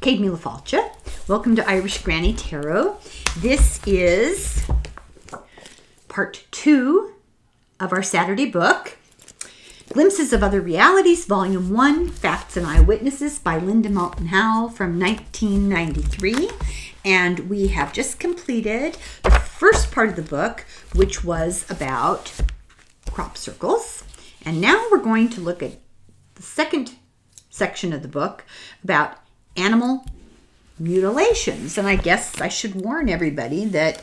Kate Milafalcha. Welcome to Irish Granny Tarot. This is part 2 of our Saturday book, Glimpses of Other Realities, Volume 1, Facts and Eyewitnesses by Moulton Howe from 1993. And we have just completed the first part of the book, which was about crop circles. And now we're going to look at the second section of the book about animal mutilations. And I guess I should warn everybody that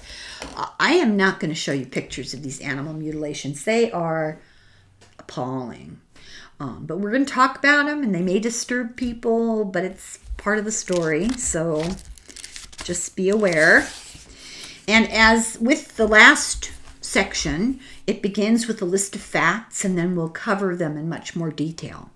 I am not going to show you pictures of these animal mutilations. They are appalling. But we're going to talk about them, and they may disturb people, but it's part of the story, so just be aware. And as with the last section, it begins with a list of facts, and then we'll cover them in much more detail.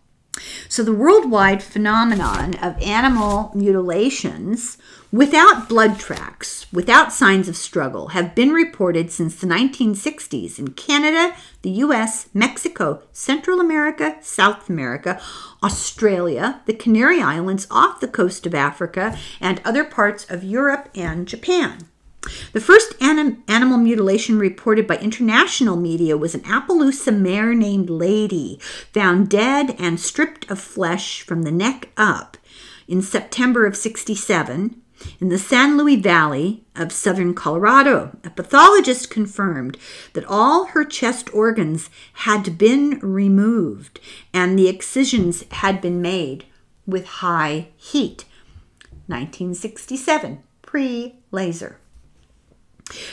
So the worldwide phenomenon of animal mutilations without blood tracks, without signs of struggle, have been reported since the 1960s in Canada, the US, Mexico, Central America, South America, Australia, the Canary Islands, off the coast of Africa, and other parts of Europe and Japan. The first animal mutilation reported by international media was an Appaloosa mare named Lady, found dead and stripped of flesh from the neck up in September of '67 in the San Luis Valley of southern Colorado. A pathologist confirmed that all her chest organs had been removed and the excisions had been made with high heat. 1967, pre-laser.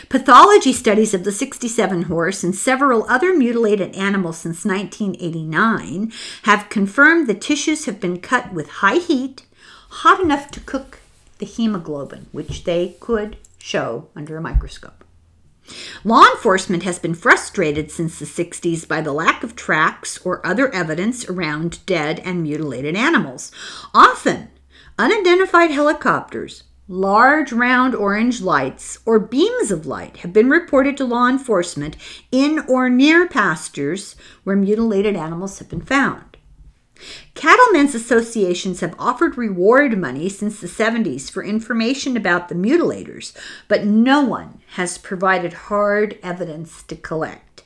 Pathology studies of the '67 horse and several other mutilated animals since 1989 have confirmed the tissues have been cut with high heat, hot enough to cook the hemoglobin, which they could show under a microscope. Law enforcement has been frustrated since the '60s by the lack of tracks or other evidence around dead and mutilated animals. Often, unidentified helicopters, large round orange lights, or beams of light have been reported to law enforcement in or near pastures where mutilated animals have been found. Cattlemen's associations have offered reward money since the '70s for information about the mutilators, but no one has provided hard evidence to collect.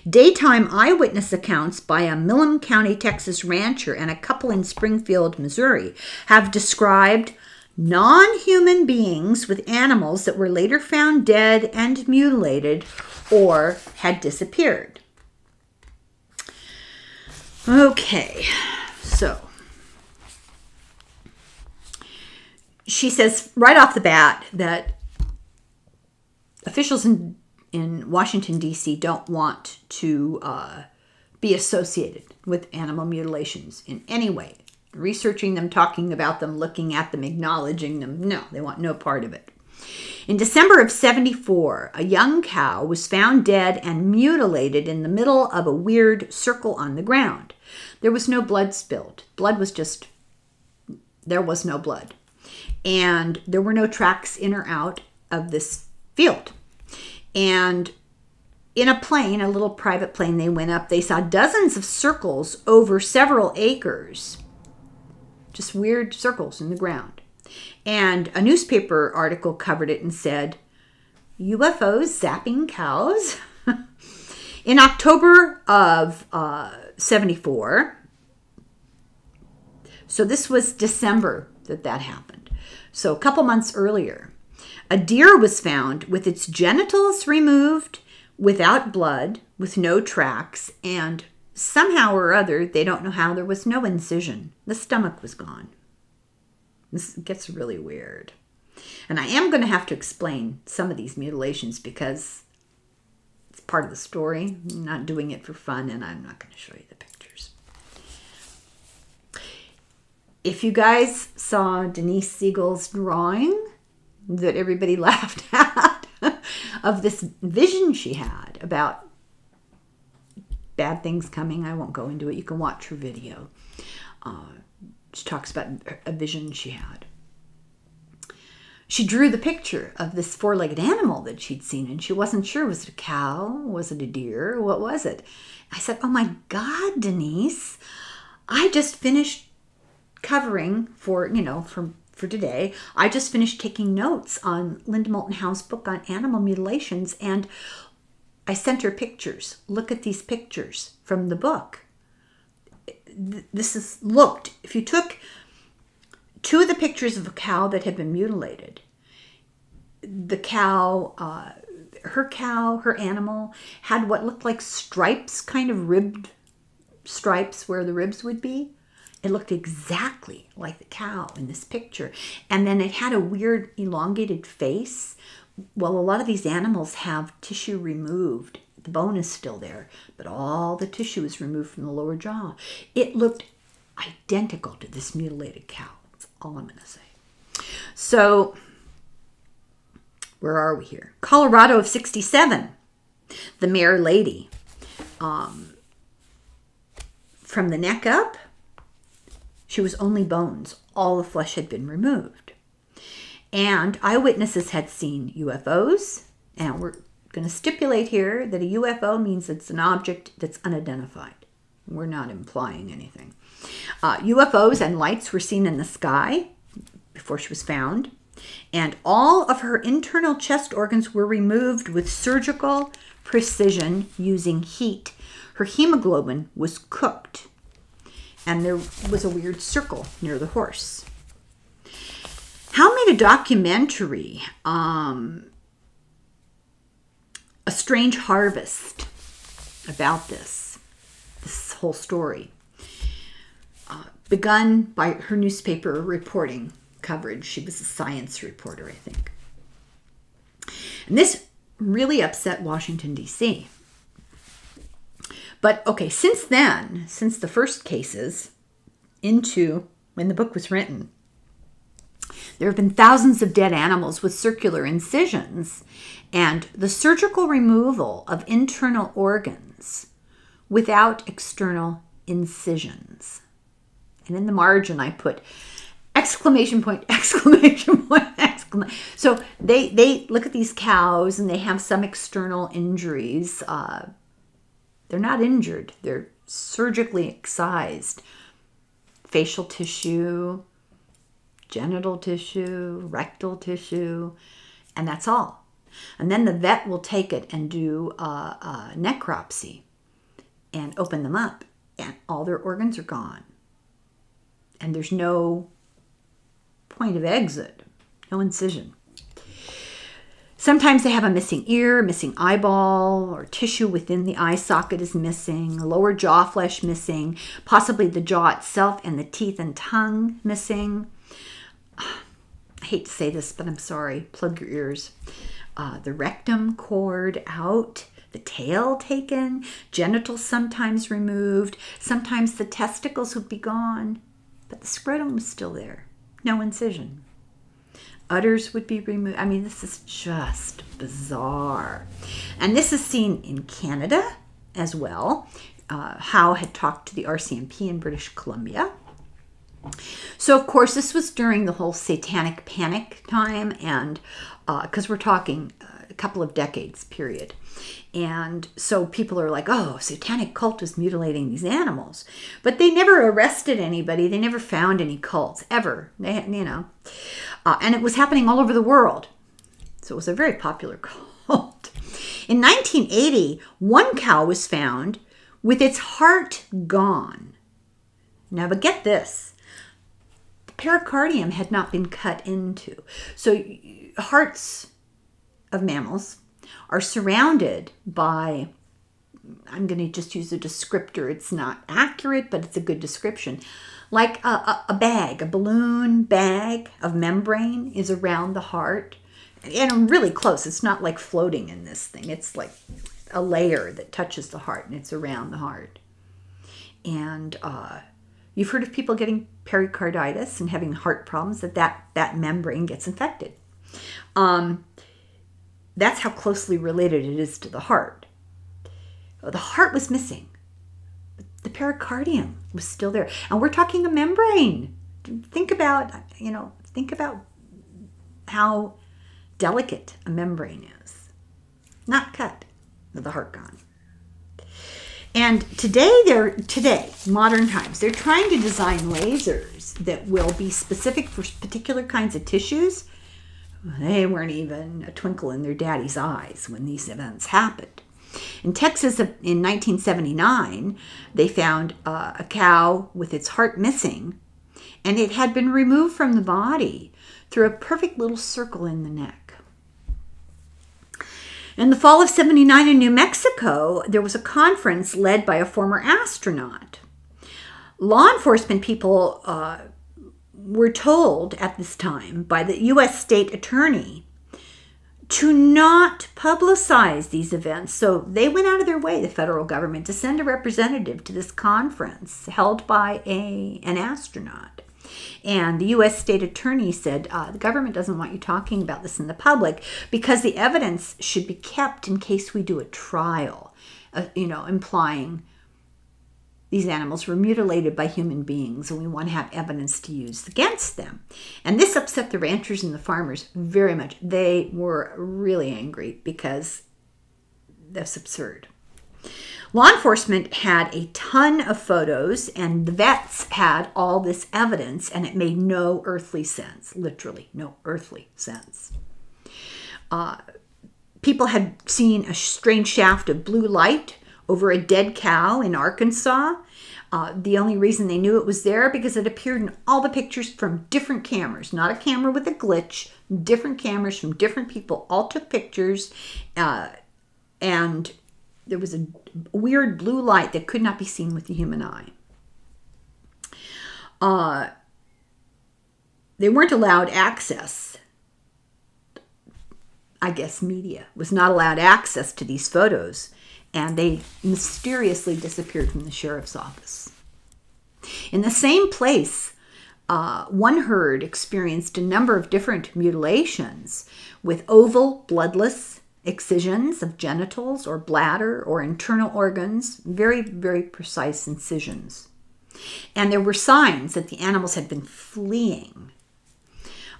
Daytime eyewitness accounts by a Milam County, Texas rancher and a couple in Springfield, Missouri have described non-human beings with animals that were later found dead and mutilated or had disappeared. Okay, so she says right off the bat that officials in Washington, D.C. don't want to be associated with animal mutilations in any way. Researching them, talking about them, looking at them, acknowledging them. No, they want no part of it. In December of '74, a young cow was found dead and mutilated in the middle of a weird circle on the ground. There was no blood spilled. There was no blood. And there were no tracks in or out of this field. And in a plane, a little private plane they went up, they saw dozens of circles over several acres. Just weird circles in the ground. And a newspaper article covered it and said, UFOs zapping cows. In October of '74, so this was December that happened. So a couple months earlier, a deer was found with its genitals removed, without blood, with no tracks, and somehow or other, they don't know how, there was no incision. The stomach was gone. This gets really weird. And I am going to have to explain some of these mutilations because it's part of the story. I'm not doing it for fun, and I'm not going to show you the pictures. If you guys saw Denise Siegel's drawing that everybody laughed at of this vision she had about bad things coming, I won't go into it. You can watch her video. She talks about a vision she had. She drew the picture of this four-legged animal that she'd seen, and she wasn't sure. Was it a cow? Was it a deer? What was it? I said, oh my God, Denise, I just finished covering for for today. I just finished taking notes on Linda Moulton Howe's book on animal mutilations, and I sent her pictures. Look at these pictures from the book. This is looked. If you took 2 of the pictures of a cow that had been mutilated, the cow, her animal had what looked like stripes, kind of ribbed stripes where the ribs would be. It looked exactly like the cow in this picture. And then it had a weird elongated face. Well, a lot of these animals have tissue removed. The bone is still there, but all the tissue is removed from the lower jaw. It looked identical to this mutilated cow. That's all I'm going to say. So, where are we here? Colorado of 67. The mare lady. From the neck up, she was only bones. All the flesh had been removed. And eyewitnesses had seen UFOs. And we're going to stipulate here that a UFO means it's an object that's unidentified. We're not implying anything. UFOs and lights were seen in the sky before she was found. And all of her internal chest organs were removed with surgical precision using heat. Her hemoglobin was cooked. And there was a weird circle near the horse. Howe made a documentary, A Strange Harvest, about this whole story. Begun by her newspaper reporting coverage. She was a science reporter, I think. And this really upset Washington, D.C. But, okay, since then, since the first cases into when the book was written, there have been thousands of dead animals with circular incisions and the surgical removal of internal organs without external incisions. And in the margin, I put exclamation point, exclamation point, exclamation. So they look at these cows and they have some external injuries. They're not injured. They're surgically excised. Facial tissue, genital tissue, rectal tissue, and that's all. And then the vet will take it and do a necropsy and open them up, and all their organs are gone. And there's no point of exit, no incision. Sometimes they have a missing ear, missing eyeball, or tissue within the eye socket is missing, lower jaw flesh missing, possibly the jaw itself and the teeth and tongue missing. I hate to say this, but I'm sorry. Plug your ears. The rectum cord out, the tail taken, genitals sometimes removed. Sometimes the testicles would be gone, but the scrotum was still there. No incision. Udders would be removed. I mean, this is just bizarre. And this is seen in Canada as well. Howe had talked to the RCMP in British Columbia. So, of course, this was during the whole satanic panic time, and because we're talking a couple of decades period. And so people are like, oh, satanic cult is mutilating these animals. But they never arrested anybody. They never found any cults, ever. They, you know. And it was happening all over the world. So it was a very popular cult. In 1980, one cow was found with its heart gone. Now, but get this. The pericardium had not been cut into. So hearts of mammals are surrounded by, I'm going to just use a descriptor. It's not accurate, but it's a good description. Like a bag, a balloon bag of membrane is around the heart. And really close. It's not like floating in this thing. It's like a layer that touches the heart, and it's around the heart. And you've heard of people getting pericarditis and having heart problems, that membrane gets infected. That's how closely related it is to the heart. The heart was missing. The pericardium was still there. And we're talking a membrane. Think about how delicate a membrane is. Not cut, with the heart gone. And today, modern times, they're trying to design lasers that will be specific for particular kinds of tissues. They weren't even a twinkle in their daddy's eyes when these events happened. In Texas in 1979, they found a cow with its heart missing, and it had been removed from the body through a perfect little circle in the neck. In the fall of '79 in New Mexico, there was a conference led by a former astronaut. Law enforcement people were told at this time by the U.S. state attorney to not publicize these events. So they went out of their way, the federal government, to send a representative to this conference held by an astronaut. And the U.S. state attorney said, the government doesn't want you talking about this in the public because the evidence should be kept in case we do a trial, implying these animals were mutilated by human beings and we want to have evidence to use against them. And this upset the ranchers and the farmers very much. They were really angry because that's absurd. Law enforcement had a ton of photos and the vets had all this evidence, and it made no earthly sense, literally no earthly sense. People had seen a strange shaft of blue light over a dead cow in Arkansas. The only reason they knew it was there because it appeared in all the pictures from different cameras, not a camera with a glitch, different cameras from different people all took pictures, and there was a weird blue light that could not be seen with the human eye. They weren't allowed access. I guess media was not allowed access to these photos, and they mysteriously disappeared from the sheriff's office. In the same place, one herd experienced a number of different mutilations with oval, bloodless excisions of genitals or bladder or internal organs, very, very precise incisions. And there were signs that the animals had been fleeing.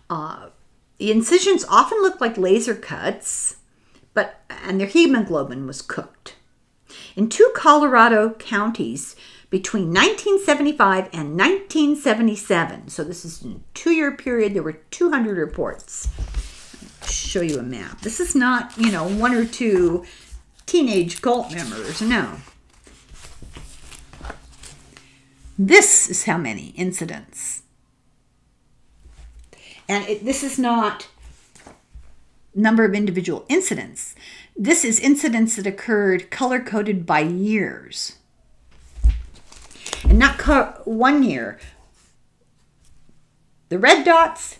The incisions often looked like laser cuts, and their hemoglobin was cooked. In 2 Colorado counties between 1975 and 1977, so this is in a 2-year period, there were 200 reports. Show you a map. This is not, 1 or 2 teenage cult members, no. This is how many incidents. And this is not number of individual incidents. This is incidents that occurred color-coded by years. And not 1 year. The red dots,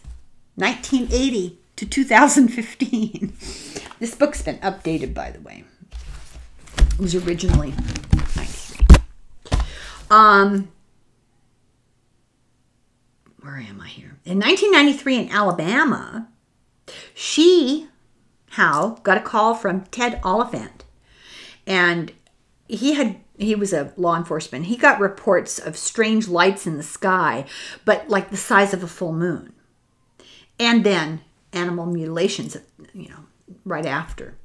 1980 to 2015. This book's been updated, by the way. It was originally 93. Where am I here? In 1993 in Alabama, Howe, got a call from Ted Oliphant, and he was a law enforcement. He got reports of strange lights in the sky, but like the size of a full moon. And then animal mutilations, right after.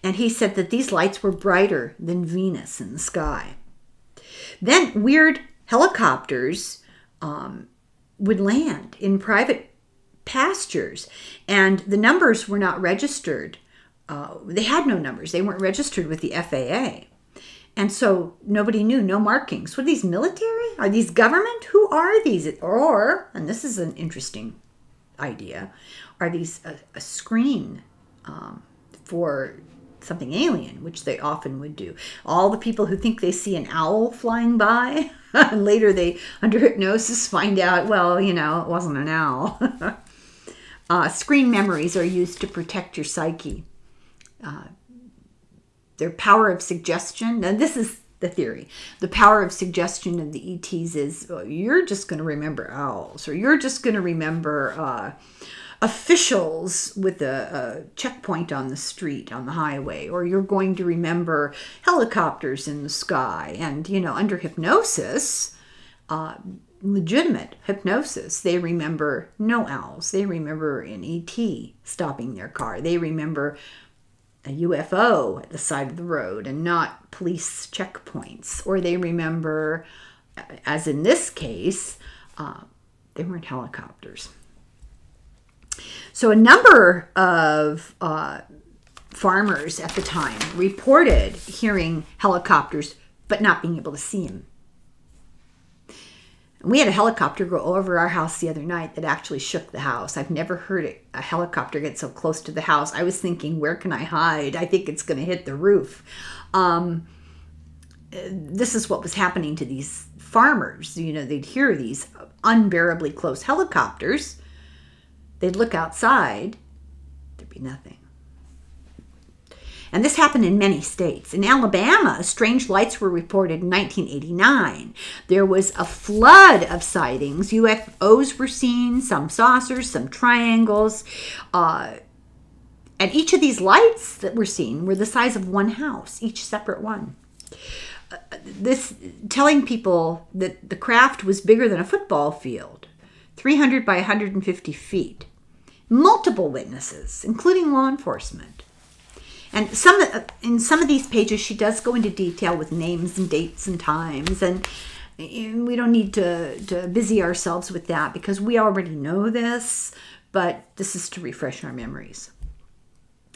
And he said that these lights were brighter than Venus in the sky. Then weird helicopters would land in private pastures, and the numbers were not registered. They had no numbers. They weren't registered with the FAA. And so nobody knew, no markings. Were these military? Are these government? Who are these? Or, and this is an interesting idea, are these a screen for something alien, which they often would do. All the people who think they see an owl flying by, and later they, under hypnosis, find out, well, it wasn't an owl. Screen memories are used to protect your psyche. Their power of suggestion, and this is the theory, the power of suggestion of the ETs is, you're just going to remember owls, or you're just going to remember officials with a checkpoint on the street, on the highway, or you're going to remember helicopters in the sky. And, under hypnosis, legitimate hypnosis, they remember no owls. They remember an ET stopping their car. They remember a UFO at the side of the road and not police checkpoints. Or they remember, as in this case, they weren't helicopters. So a number of farmers at the time reported hearing helicopters but not being able to see them. We had a helicopter go over our house the other night that actually shook the house. I've never heard a helicopter get so close to the house. I was thinking, where can I hide? I think it's going to hit the roof. This is what was happening to these farmers. You know, they'd hear these unbearably close helicopters. They'd look outside. There'd be nothing. And this happened in many states. In Alabama, strange lights were reported in 1989. There was a flood of sightings. UFOs were seen, some saucers, some triangles. And each of these lights that were seen were the size of one house, each separate one. This telling people that the craft was bigger than a football field, 300 by 150 feet. Multiple witnesses, including law enforcement. And in some of these pages, she does go into detail with names and dates and times. And we don't need to busy ourselves with that because we already know this. But this is to refresh our memories.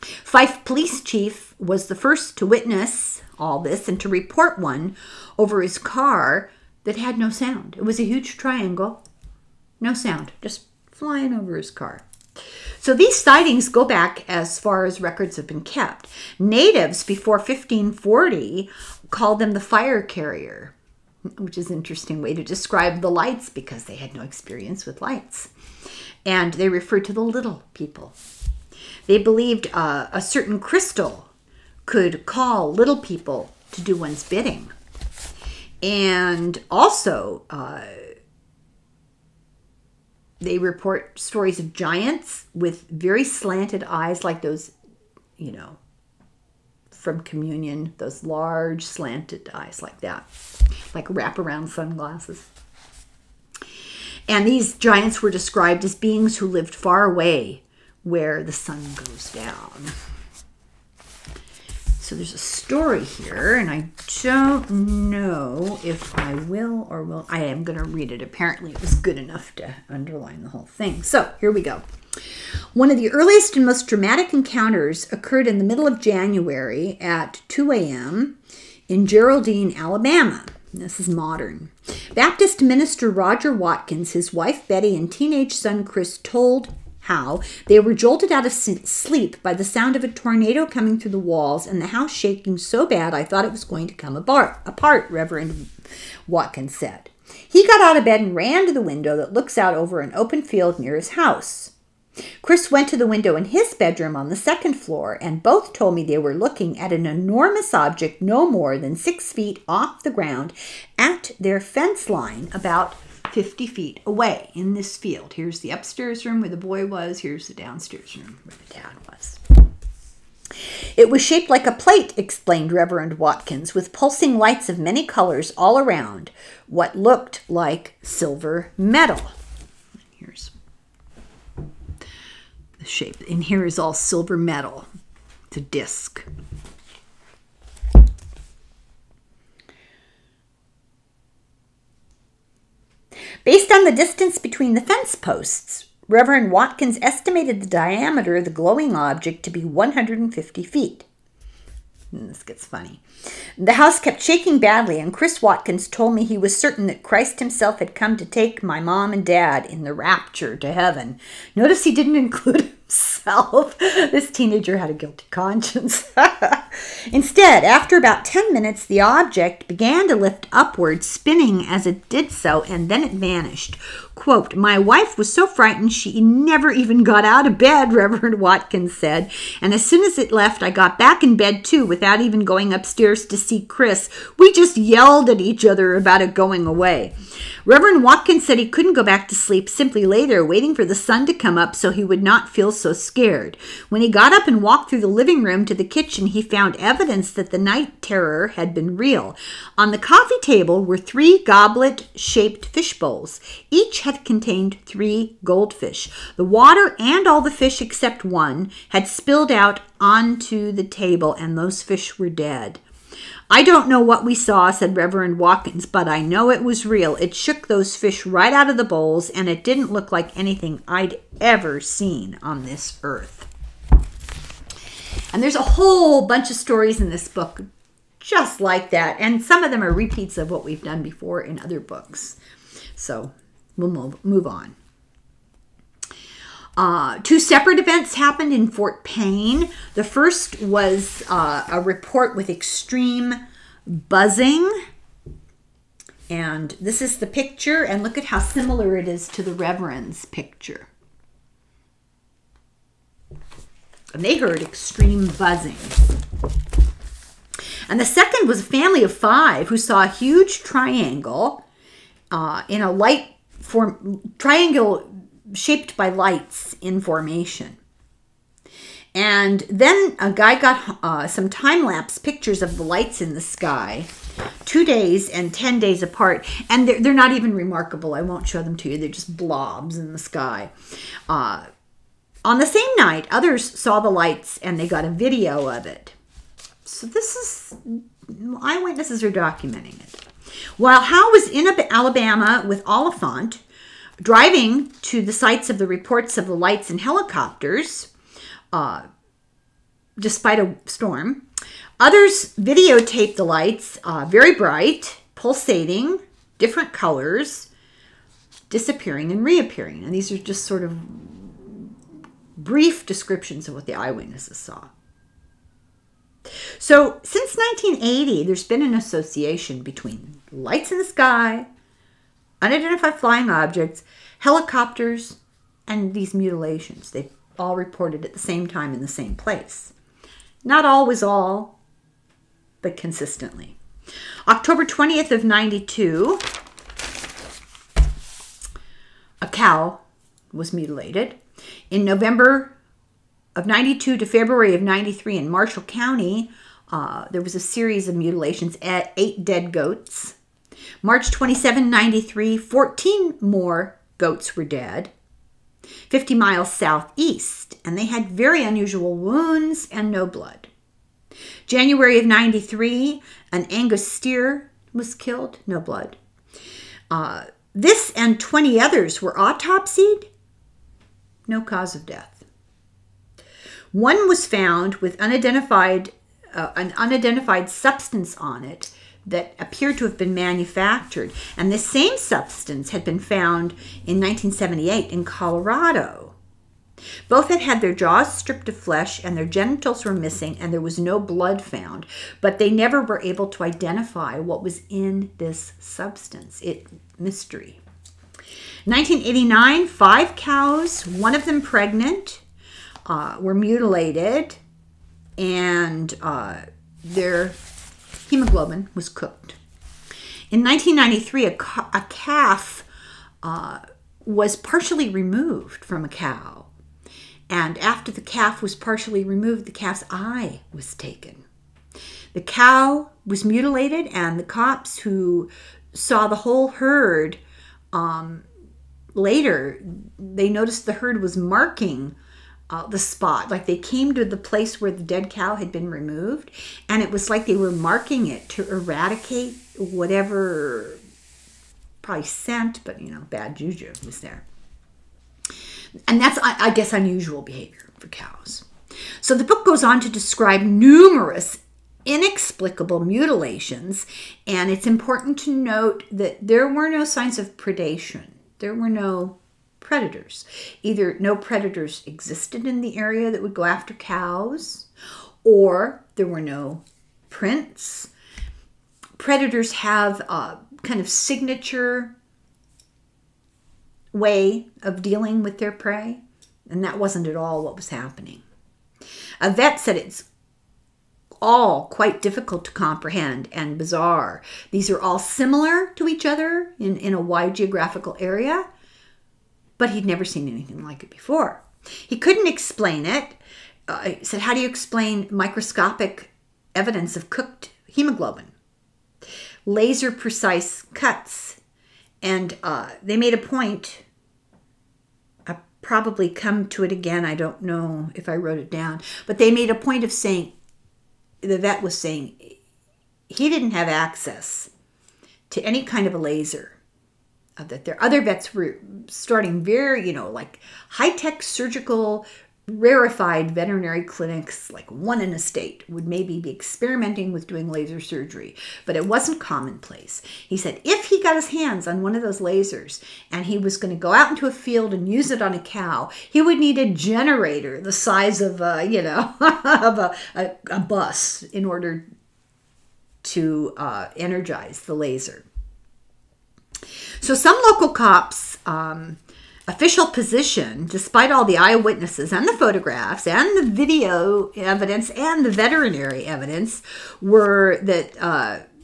Fife Police Chief was the first to witness all this and to report one over his car that had no sound. It was a huge triangle. No sound. Just flying over his car. So these sightings go back as far as records have been kept. Natives before 1540 called them the fire carrier, which is an interesting way to describe the lights because they had no experience with lights. And they referred to the little people. They believed a certain crystal could call little people to do one's bidding. And also, they report stories of giants with very slanted eyes like those, you know, from Communion, those large slanted eyes like that, like wraparound sunglasses. And these giants were described as beings who lived far away where the sun goes down. So there's a story here, and I don't know if I will or will. I am going to read it. Apparently it was good enough to underline the whole thing. So here we go. One of the earliest and most dramatic encounters occurred in the middle of January at 2 a.m. in Geraldine, Alabama. This is modern. Baptist minister Roger Watkins, his wife Betty, and teenage son Chris told Howe they were jolted out of sleep by the sound of a tornado coming through the walls and the house shaking so bad I thought it was going to come apart, Reverend Watkins said. He got out of bed and ran to the window that looks out over an open field near his house. Chris went to the window in his bedroom on the second floor, and both told me they were looking at an enormous object no more than 6 feet off the ground at their fence line about 50 feet away in this field. Here's the upstairs room where the boy was. Here's the downstairs room where the dad was. It was shaped like a plate, explained Reverend Watkins, with pulsing lights of many colors all around, what looked like silver metal. Here's the shape. And here is all silver metal. It's a disc. Based on the distance between the fence posts, Reverend Watkins estimated the diameter of the glowing object to be 150 feet. And this gets funny. The house kept shaking badly, and Chris Watkins told me he was certain that Christ himself had come to take my mom and dad in the rapture to heaven. Notice he didn't include himself. This teenager had a guilty conscience. Instead, after about 10 minutes, the object began to lift upward, spinning as it did so, and then it vanished. Quote, my wife was so frightened she never even got out of bed, Reverend Watkins said. And as soon as it left, I got back in bed too without even going upstairs to see Chris. We just yelled at each other about it going away. Reverend Watkins said he couldn't go back to sleep, simply lay there waiting for the sun to come up so he would not feel so scared. When he got up and walked through the living room to the kitchen, he found evidence that the night terror had been real. On the coffee table were 3 goblet-shaped fish bowls. Each had contained 3 goldfish. The water and all the fish except one had spilled out onto the table, and those fish were dead. I don't know what we saw, said Reverend Watkins, but I know it was real. It shook those fish right out of the bowls, and it didn't look like anything I'd ever seen on this earth. And there's a whole bunch of stories in this book just like that, and some of them are repeats of what we've done before in other books. So we'll move on. 2 separate events happened in Fort Payne. The first was a report with extreme buzzing. And this is the picture, and look at how similar it is to the Reverend's picture. And they heard extreme buzzing. And the second was a family of 5 who saw a huge triangle in a triangle shaped by lights in formation. And then a guy got some time-lapse pictures of the lights in the sky, 2 days and 10 days apart. And they're not even remarkable. I won't show them to you. They're just blobs in the sky. On the same night, others saw the lights and they got a video of it. So this is, eyewitnesses are documenting it. While Howe was in Alabama with Oliphant, driving to the sites of the reports of the lights and helicopters, despite a storm, others videotaped the lights, very bright, pulsating, different colors, disappearing and reappearing. And these are just sort of brief descriptions of what the eyewitnesses saw. So since 1980, there's been an association between lights in the sky, unidentified flying objects, helicopters, and these mutilations. They all reported at the same time in the same place. Not always all, but consistently. October 20th of 92, a cow was mutilated. In November of 92 to February of 93 in Marshall County, there was a series of mutilations at 8 dead goats. March 27, 93, 14 more goats were dead, 50 miles southeast, and they had very unusual wounds and no blood. January of 93, an Angus steer was killed, no blood. This and 20 others were autopsied, no cause of death. One was found with an unidentified substance on it that appeared to have been manufactured. And the same substance had been found in 1978 in Colorado. Both had had their jaws stripped of flesh and their genitals were missing and there was no blood found. But they never were able to identify what was in this substance. Mystery. 1989, 5 cows, one of them pregnant, were mutilated and their hemoglobin was cooked. In 1993, a calf was partially removed from a cow. And after the calf was partially removed, the calf's eye was taken. The cow was mutilated, and the cops who saw the whole herd, later, they noticed the herd was marking the spot. Like they came to the place where the dead cow had been removed, and it was like they were marking it to eradicate whatever, probably scent, but bad juju was there. And that's, I guess, unusual behavior for cows. So the book goes on to describe numerous inexplicable mutilations, and it's important to note that there were no signs of predation. There were no predators. Either no predators existed in the area that would go after cows, or there were no prints. Predators have a kind of signature way of dealing with their prey, and that wasn't at all what was happening. A vet said it's all quite difficult to comprehend and bizarre. These are all similar to each other in a wide geographical area, but he'd never seen anything like it before. He couldn't explain it. He said, how do you explain microscopic evidence of cooked hemoglobin? Laser precise cuts. And they made a point. I probably come to it again. I don't know if I wrote it down. But they made a point of saying, the vet was saying, he didn't have access to any kind of a laser. That their other vets were starting very, like high-tech surgical, rarefied veterinary clinics, like one in a state, would maybe be experimenting with doing laser surgery, but it wasn't commonplace. He said if he got his hands on one of those lasers and he was going to go out into a field and use it on a cow, he would need a generator the size of of a bus in order to energize the laser. So some local cops' official position, despite all the eyewitnesses and the photographs and the video evidence and the veterinary evidence, were that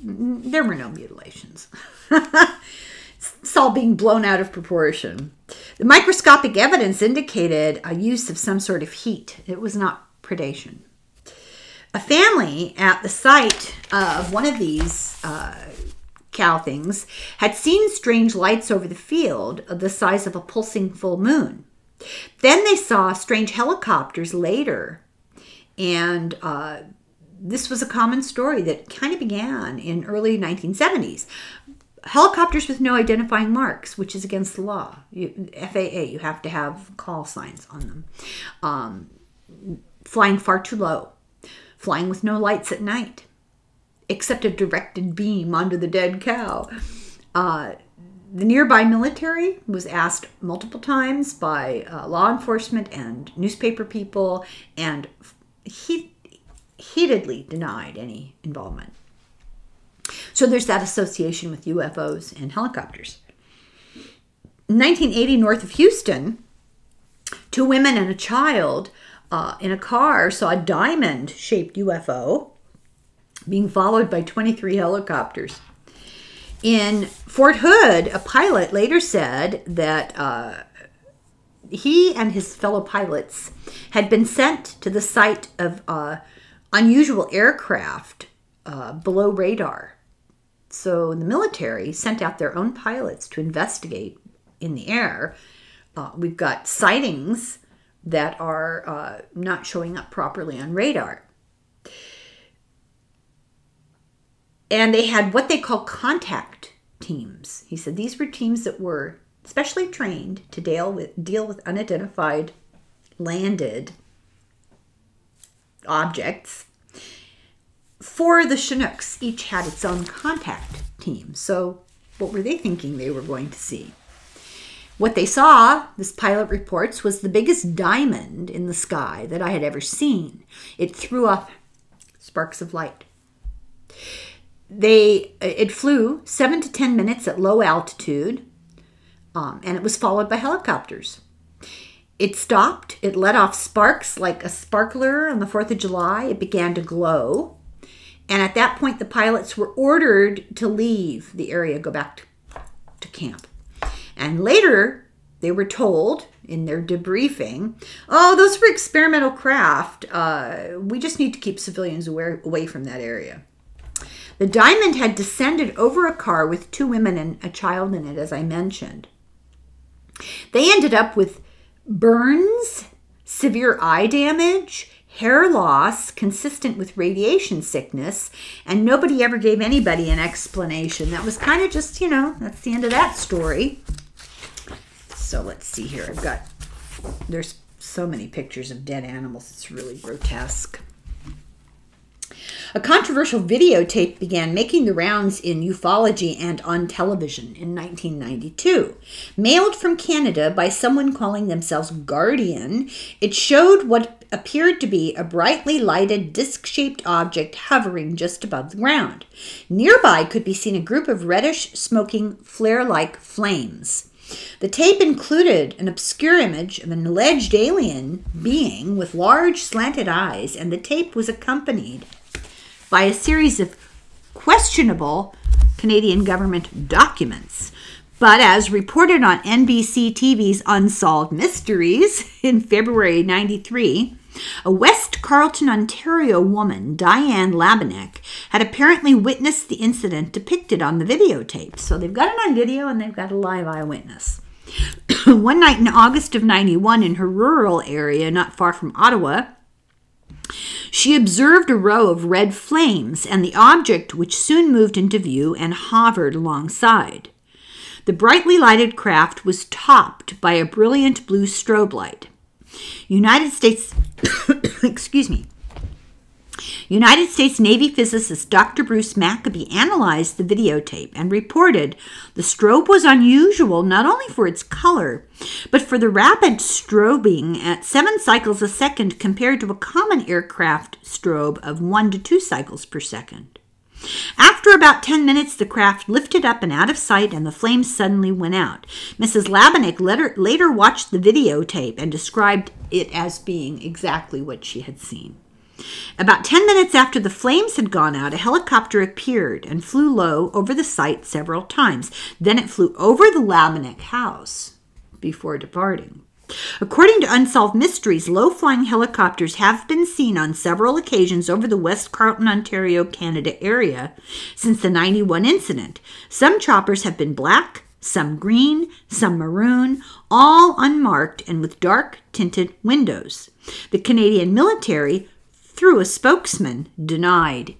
there were no mutilations. It's all being blown out of proportion. The microscopic evidence indicated a use of some sort of heat. It was not predation. A family at the site of one of these cow things had seen strange lights over the field of the size of a pulsing full moon. Then they saw strange helicopters later, and this was a common story that kind of began in early 1970s. Helicopters with no identifying marks, which is against the law. FAA, you have to have call signs on them. Flying far too low. Flying with no lights at night, except a directed beam onto the dead cow. The nearby military was asked multiple times by law enforcement and newspaper people, and he heatedly denied any involvement. So there's that association with UFOs and helicopters. In 1980, north of Houston, 2 women and a child in a car saw a diamond-shaped UFO being followed by 23 helicopters. In Fort Hood, a pilot later said that he and his fellow pilots had been sent to the site of unusual aircraft below radar. So the military sent out their own pilots to investigate in the air. We've got sightings that are not showing up properly on radar. And they had what they call contact teams. He said these were teams that were specially trained to deal with unidentified landed objects. For the Chinooks, each had its own contact team. So what were they thinking they were going to see? What they saw, this pilot reports, was the biggest diamond in the sky that I had ever seen. It threw off sparks of light. It flew 7 to 10 minutes at low altitude, and it was followed by helicopters. It stopped. It let off sparks like a sparkler on the 4th of July. It began to glow. And at that point, the pilots were ordered to leave the area, go back to camp. And later, they were told in their debriefing, oh, those were experimental craft. We just need to keep civilians away from that area. The diamond had descended over a car with 2 women and a child in it, as I mentioned. They ended up with burns, severe eye damage, hair loss consistent with radiation sickness, and nobody ever gave anybody an explanation. That was kind of just, that's the end of that story. So let's see here. There's so many pictures of dead animals. It's really grotesque. A controversial videotape began making the rounds in ufology and on television in 1992. Mailed from Canada by someone calling themselves Guardian, it showed what appeared to be a brightly lighted disc-shaped object hovering just above the ground. Nearby could be seen a group of reddish, smoking, flare-like flames. The tape included an obscure image of an alleged alien being with large slanted eyes, and the tape was accompanied by a series of questionable Canadian government documents. But as reported on NBC TV's Unsolved Mysteries in February '93, a West Carleton, Ontario woman, Diane Labinek, had apparently witnessed the incident depicted on the videotape. So they've got it on video and they've got a live eyewitness. One night in August of '91 in her rural area not far from Ottawa, she observed a row of red flames and the object, which soon moved into view and hovered alongside. The brightly lighted craft was topped by a brilliant blue strobe light. United States United States Navy physicist Dr. Bruce Maccabee analyzed the videotape and reported the strobe was unusual not only for its color, but for the rapid strobing at 7 cycles a second compared to a common aircraft strobe of 1 to 2 cycles per second. After about 10 minutes, the craft lifted up and out of sight, and the flames suddenly went out. Mrs. Labinek later watched the videotape and described it as being exactly what she had seen. About 10 minutes after the flames had gone out, a helicopter appeared and flew low over the site several times. Then it flew over the Labinek house before departing. According to Unsolved Mysteries, low-flying helicopters have been seen on several occasions over the West Carleton, Ontario, Canada area since the '91 incident. Some choppers have been black, some green, some maroon, all unmarked and with dark tinted windows. The Canadian military, through a spokesman, denied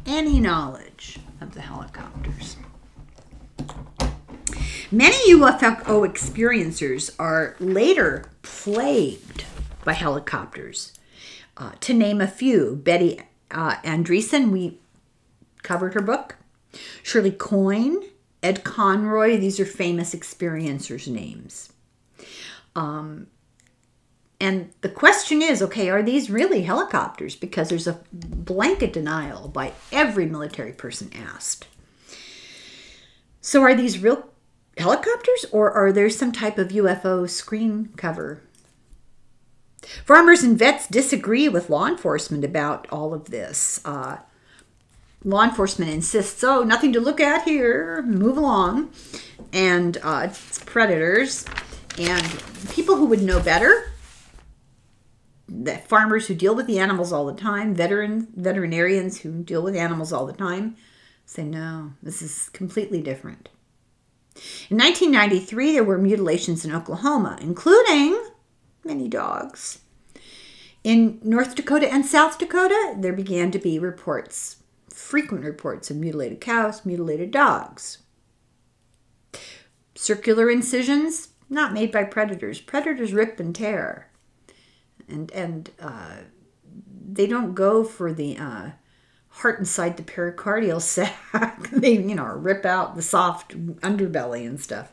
any knowledge of the helicopters. Many UFO experiencers are later plagued by helicopters. To name a few, Betty Andreessen, we covered her book. Shirley Coyne, Ed Conroy, these are famous experiencers' names. And the question is, okay, are these really helicopters? Because there's a blanket denial by every military person asked. So are these real helicopters, or are there some type of UFO screen cover? Farmers and vets disagree with law enforcement about all of this. Law enforcement insists, oh, nothing to look at here, move along. And it's predators. And people who would know better, the farmers who deal with the animals all the time, veterinarians who deal with animals all the time, say, no, this is completely different. In 1993, there were mutilations in Oklahoma, including many dogs. In North Dakota and South Dakota, there began to be reports, frequent reports of mutilated cows, mutilated dogs. Circular incisions, not made by predators. Predators rip and tear. And they don't go for the heart inside the pericardial sac. They, rip out the soft underbelly and stuff.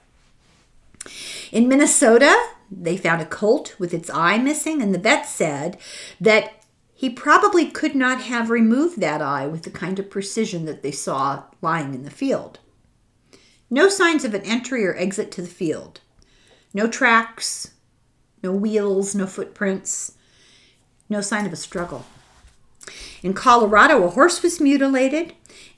In Minnesota, they found a colt with its eye missing, and the vet said that he probably could not have removed that eye with the kind of precision that they saw lying in the field. No signs of an entry or exit to the field. No tracks, no wheels, no footprints, no sign of a struggle. In Colorado, a horse was mutilated,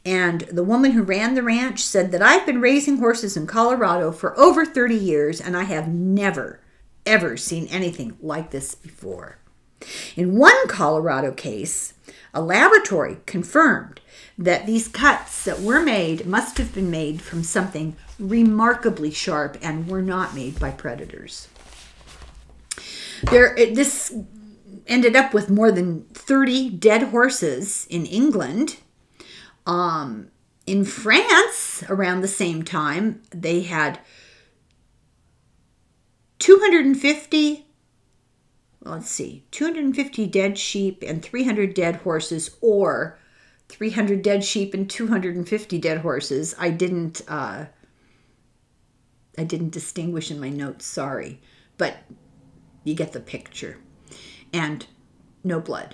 and the woman who ran the ranch said that I've been raising horses in Colorado for over 30 years, and I have never, ever seen anything like this before. In one Colorado case, a laboratory confirmed that these cuts that were made must have been made from something remarkably sharp and were not made by predators. This ended up with more than 30 dead horses in England. In France, around the same time, they had 250 dead sheep and 300 dead horses, or 300 dead sheep and 250 dead horses. I didn't distinguish in my notes, sorry, but you get the picture. And no blood.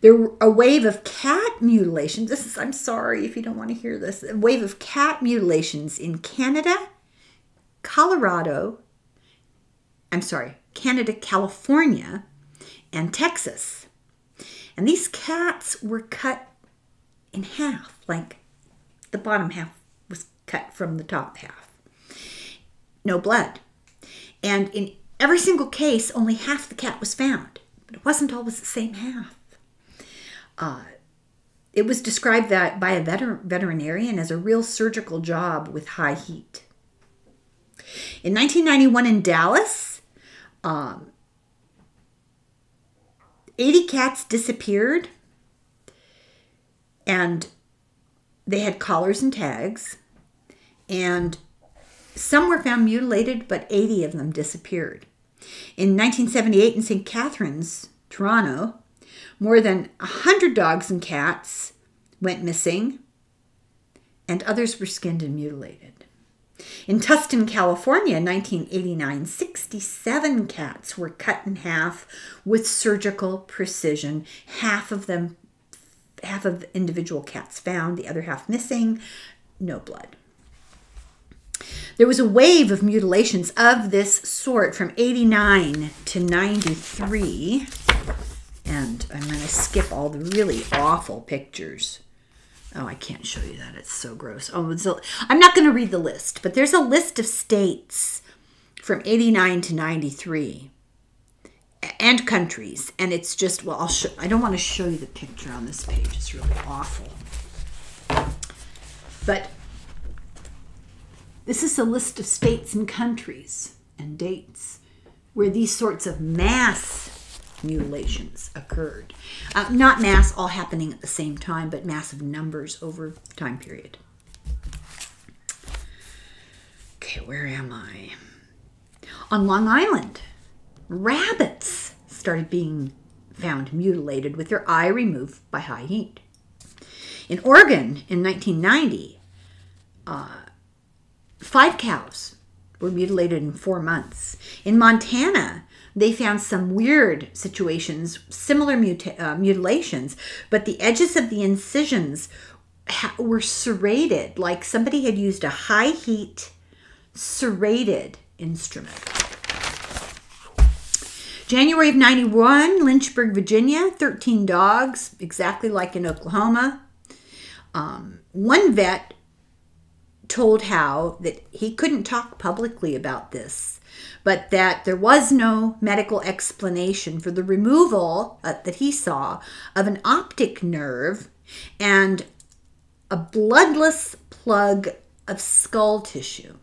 There were a wave of cat mutilations. I'm sorry if you don't want to hear this. A wave of cat mutilations in Canada, California, and Texas. And these cats were cut in half, like the bottom half was cut from the top half. no blood. And in every single case, only half the cat was found. But it wasn't always the same half. It was described by a veterinarian as a real surgical job with high heat. In 1991 in Dallas, 80 cats disappeared, and they had collars and tags, and some were found mutilated, but 80 of them disappeared. In 1978 in St. Catharines, Toronto, more than 100 dogs and cats went missing, and others were skinned and mutilated. In Tustin, California, in 1989, 67 cats were cut in half with surgical precision. Half of the individual cats found, the other half missing, no blood. There was a wave of mutilations of this sort from 89 to 93. And I'm going to skip all the really awful pictures. Oh, I can't show you that. It's so gross. Oh, I'm not going to read the list, but there's a list of states from 89 to 93 and countries. And it's just, well, I don't want to show you the picture on this page. It's really awful. But this is a list of states and countries and dates where these sorts of mass mutilations occurred. Not mass all happening at the same time, but massive numbers over time period. Okay, where am I? On Long Island, rabbits started being found mutilated with their eye removed by high heat. In Oregon in 1990, 5 cows were mutilated in 4 months. In Montana, they found some weird situations, similar mutilations, but the edges of the incisions were serrated, like somebody had used a high heat serrated instrument. January of 91, Lynchburg, Virginia, 13 dogs, exactly like in Oklahoma. One vet told Howe that he couldn't talk publicly about this, but that there was no medical explanation for the removal that he saw of an optic nerve and a bloodless plug of skull tissue.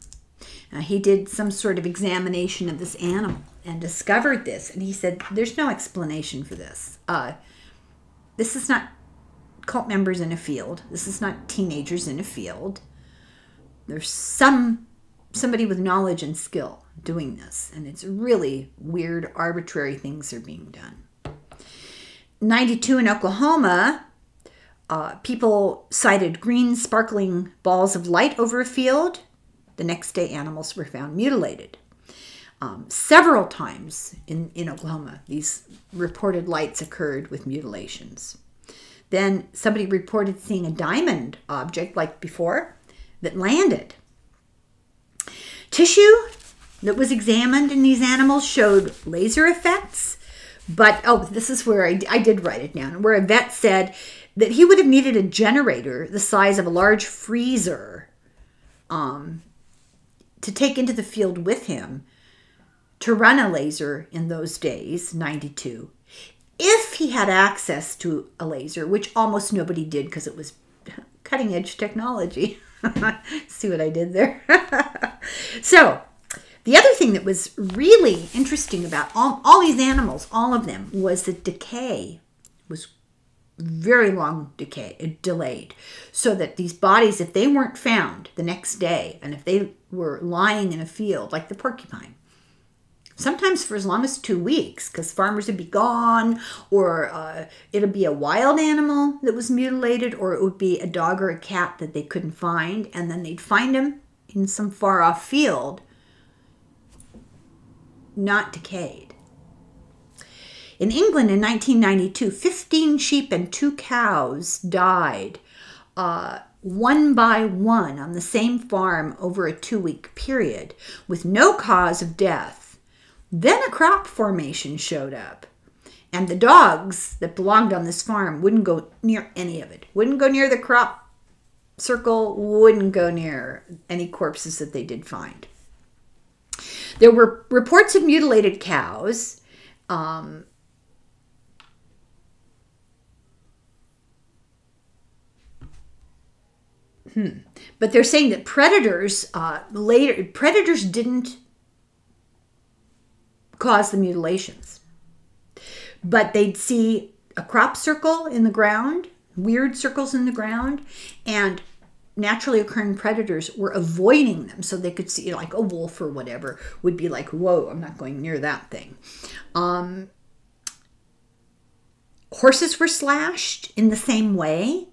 He did some sort of examination of this animal and discovered this, and he said, there's no explanation for this. This is not cult members in a field. This is not teenagers in a field. There's somebody with knowledge and skill doing this, and it's really weird, arbitrary things are being done. 92 in Oklahoma, people sighted green sparkling balls of light over a field. The next day, animals were found mutilated. Several times in Oklahoma, these reported lights occurred with mutilations. Then somebody reported seeing a diamond object, like before, that landed. Tissue that was examined in these animals showed laser effects, but, oh, this is where I did write it down, where a vet said that he would have needed a generator the size of a large freezer to take into the field with him to run a laser in those days, 92, if he had access to a laser, which almost nobody did because it was cutting edge technology. See what I did there? So, the other thing that was really interesting about all these animals, all of them, was that decay was very long delayed. So that these bodies, if they weren't found the next day, and if they were lying in a field, like the porcupine, sometimes for as long as 2 weeks, because farmers would be gone, or it'd be a wild animal that was mutilated, or it would be a dog or a cat that they couldn't find, and then they'd find them in some far-off field, not decayed. In England in 1992, 15 sheep and 2 cows died one by one on the same farm over a 2-week period with no cause of death. Then a crop formation showed up, and the dogs that belonged on this farm wouldn't go near any of it. Wouldn't go near the crop circle, wouldn't go near any corpses that they did find. There were reports of mutilated cows. But they're saying that predators didn't cause the mutilations. But they'd see a crop circle in the ground, weird circles in the ground, and naturally occurring predators were avoiding them so they could see, like a wolf or whatever would be like, whoa, I'm not going near that thing. Horses were slashed in the same way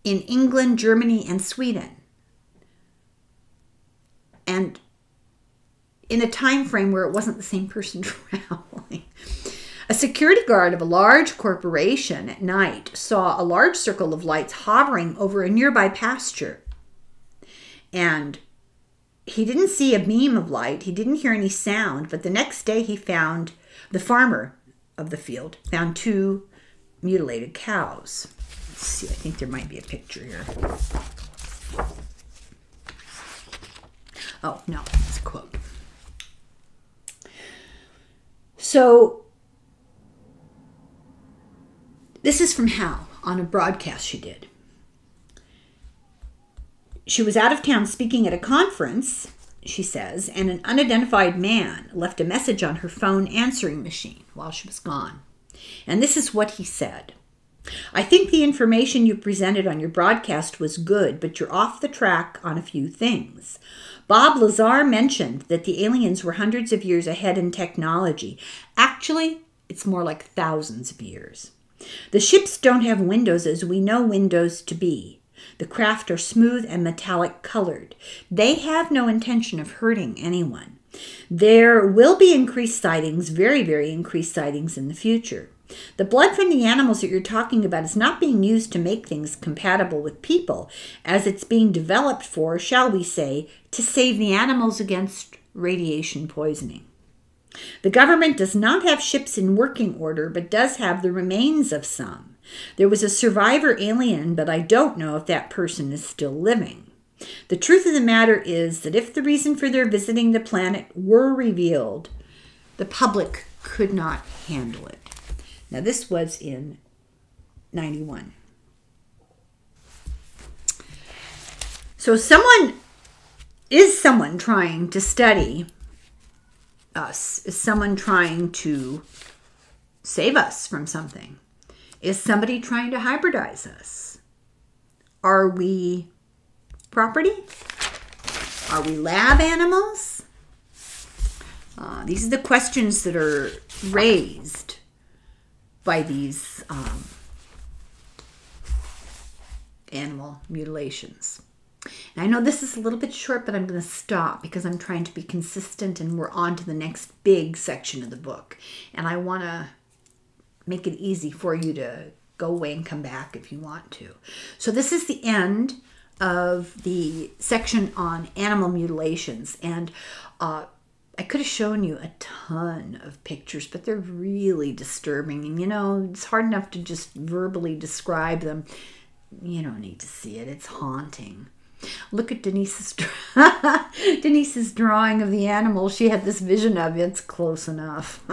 in England, Germany, and Sweden. And in a time frame where it wasn't the same person traveling. A security guard of a large corporation at night saw a large circle of lights hovering over a nearby pasture. And he didn't see a beam of light. He didn't hear any sound. But the next day he found, the farmer of the field found 2 mutilated cows. Let's see, I think there might be a picture here. Oh, no, it's a quote. So, this is from Howe on a broadcast she did. She was out of town speaking at a conference, she says, and an unidentified man left a message on her phone answering machine while she was gone. And this is what he said. I think the information you presented on your broadcast was good, but you're off the track on a few things. Bob Lazar mentioned that the aliens were hundreds of years ahead in technology. Actually, it's more like thousands of years. The ships don't have windows as we know windows to be. The craft are smooth and metallic colored. They have no intention of hurting anyone. There will be increased sightings, very, very increased sightings in the future. The blood from the animals that you're talking about is not being used to make things compatible with people, as it's being developed for, shall we say, to save the animals against radiation poisoning. The government does not have ships in working order, but does have the remains of some. There was a survivor alien, but I don't know if that person is still living. The truth of the matter is that if the reason for their visiting the planet were revealed, the public could not handle it. Now, this was in 91. So someone trying to study us? Is someone trying to save us from something? Is somebody trying to hybridize us? Are we property? Are we lab animals? These are the questions that are raised by these animal mutilations. And I know this is a little bit short, but I'm going to stop because I'm trying to be consistent and we're on to the next big section of the book. And I want to make it easy for you to go away and come back if you want to. So this is the end of the section on animal mutilations. And I could have shown you a ton of pictures, but they're really disturbing. And, you know, it's hard enough to just verbally describe them. You don't need to see it. It's haunting. Look at Denise's drawing of the animal. She had this vision of it. It's close enough.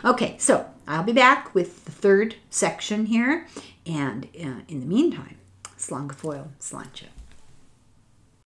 Okay, so I'll be back with the third section here. And in the meantime, Slongafoil, Slancha.